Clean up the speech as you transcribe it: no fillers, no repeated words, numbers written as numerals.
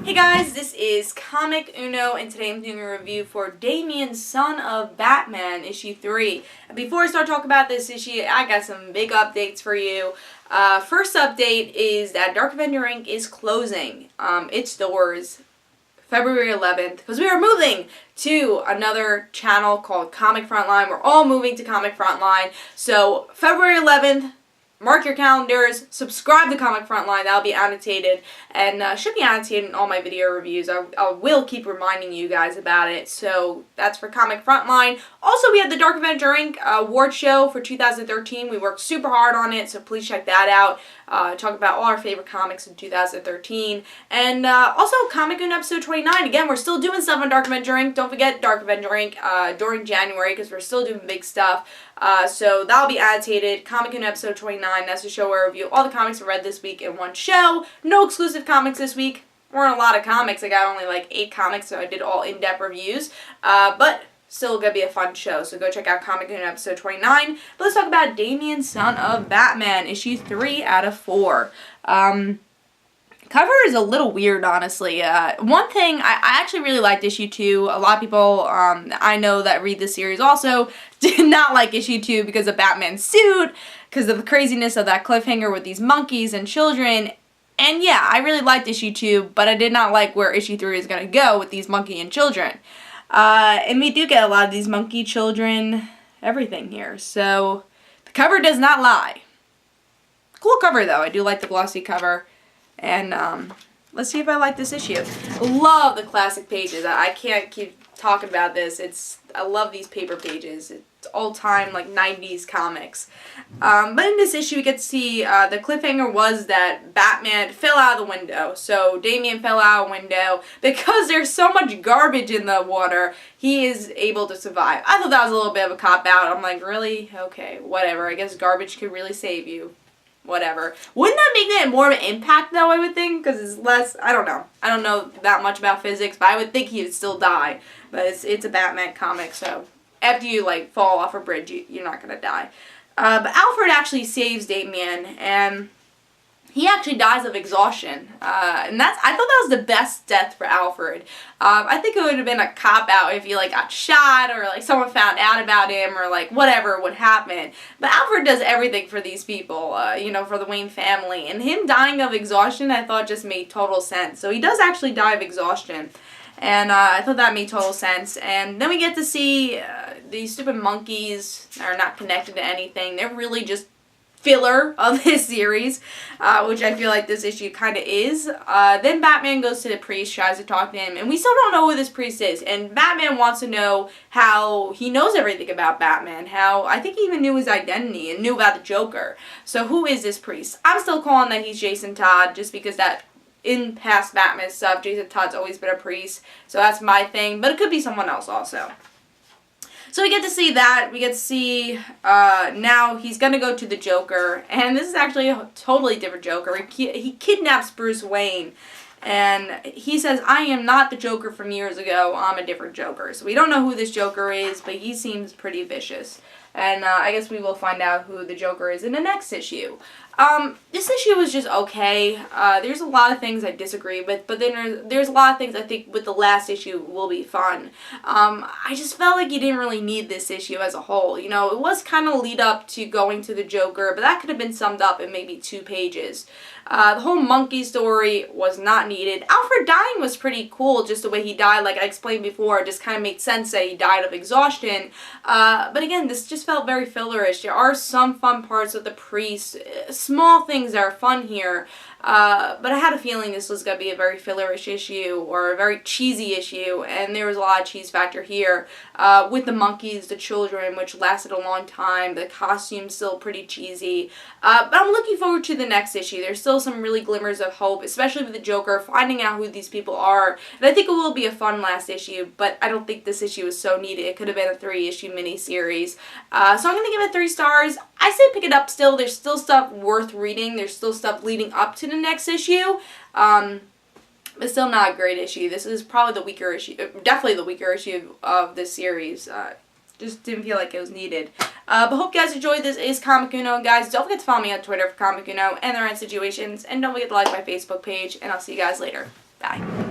Hey guys, this is Comic Uno, and today I'm doing a review for Damian Son of Batman, issue 3. And before I start talking about this issue, I got some big updates for you. First update is that Dark Avenger Inc. is closing its doors February 11th, because we are moving to another channel called Comic Frontline. We're all moving to Comic Frontline, so February 11th, mark your calendars, subscribe to Comic Frontline, that'll be annotated, and should be annotated in all my video reviews. I will keep reminding you guys about it, so that's for Comic Frontline. Also, we had the Dark Avenger Inc. Award show for 2013. We worked super hard on it, so please check that out. Talk about all our favorite comics in 2013. And also, Comic Uno episode 29. Again, we're still doing stuff on Dark Avenger Inc. Don't forget Dark Avenger Inc. During January, because we're still doing big stuff. So that'll be annotated. Comic Uno episode 29. That's the show where I review all the comics I read this week in one show. No exclusive comics this week. Weren't a lot of comics. I got only like 8 comics, so I did all in-depth reviews. But still gonna be a fun show, so go check out Comic Uno episode 29. But let's talk about Damian Son of Batman, issue 3 out of 4. Cover is a little weird, honestly. One thing, I actually really liked issue 2. A lot of people I know that read this series also did not like issue 2 because of Batman's suit, because of the craziness of that cliffhanger with these monkeys and children. And yeah, I really liked issue 2, but I did not like where issue 3 is going to go with these monkey and children. And we do get a lot of these monkey, children, everything here. So, the cover does not lie. Cool cover, though. I do like the glossy cover. And, let's see if I like this issue. Love the classic pages. I can't keep talking about this. I love these paper pages. It's all-time, like, 90s comics. But in this issue, we get to see, the cliffhanger was that Batman fell out of the window. So, Damian fell out of a window. Because there's so much garbage in the water, he is able to survive. I thought that was a little bit of a cop-out. I'm like, really? Okay, whatever. I guess garbage could really save you. Whatever. Wouldn't that make it more of an impact, though, I would think? Because it's less, I don't know. I don't know that much about physics, but I would think he would still die. But it's a Batman comic, so after you, like, fall off a bridge, you're not going to die. But Alfred actually saves Damian, and he actually dies of exhaustion. And I thought that was the best death for Alfred. I think it would have been a cop-out if he, like, got shot or, like, someone found out about him or, like, whatever would happen. But Alfred does everything for these people, you know, for the Wayne family. And him dying of exhaustion, I thought just made total sense. So he does actually die of exhaustion. And I thought that made total sense. And then we get to see these stupid monkeys that are not connected to anything. They're really just filler of this series, which I feel like this issue kind of is. Then Batman goes to the priest, tries to talk to him, and we still don't know who this priest is. And Batman wants to know how he knows everything about Batman, how I think he even knew his identity and knew about the Joker. So who is this priest? I'm still calling that he's Jason Todd, just because that in past Batman stuff, Jason Todd's always been a priest, so that's my thing, but it could be someone else also. So we get to see that. We get to see now he's going to go to the Joker. And this is actually a totally different Joker. He kidnaps Bruce Wayne. And he says, I am not the Joker from years ago. I'm a different Joker. So we don't know who this Joker is, but he seems pretty vicious. And I guess we will find out who the Joker is in the next issue. This issue was just okay. There's a lot of things I disagree with, but then there's a lot of things I think with the last issue will be fun. I just felt like you didn't really need this issue as a whole. You know, it was kind of lead up to going to the Joker, but that could have been summed up in maybe 2 pages. The whole monkey story was not needed. Alfred dying was pretty cool, just the way he died. Like I explained before, it just kind of makes sense that he died of exhaustion. But again, this just felt very fillerish. There are some fun parts with the priest, small things that are fun here. But I had a feeling this was going to be a very fillerish issue or a very cheesy issue, and there was a lot of cheese factor here with the monkeys, the children, which lasted a long time. The costume's still pretty cheesy. But I'm looking forward to the next issue. There's still some really glimmers of hope, especially with the Joker, finding out who these people are. And I think it will be a fun last issue, but I don't think this issue is so needed. It could have been a 3-issue miniseries. So I'm going to give it 3 stars. I say pick it up still. There's still stuff worth reading. There's still stuff leading up to the next issue. But still not a great issue. This is probably the weaker issue, definitely the weaker issue of this series. Just didn't feel like it was needed. But hope you guys enjoyed. This is Comic Uno. Guys, don't forget to follow me on Twitter for Comic Uno and the Rent Situations. And don't forget to like my Facebook page. And I'll see you guys later. Bye.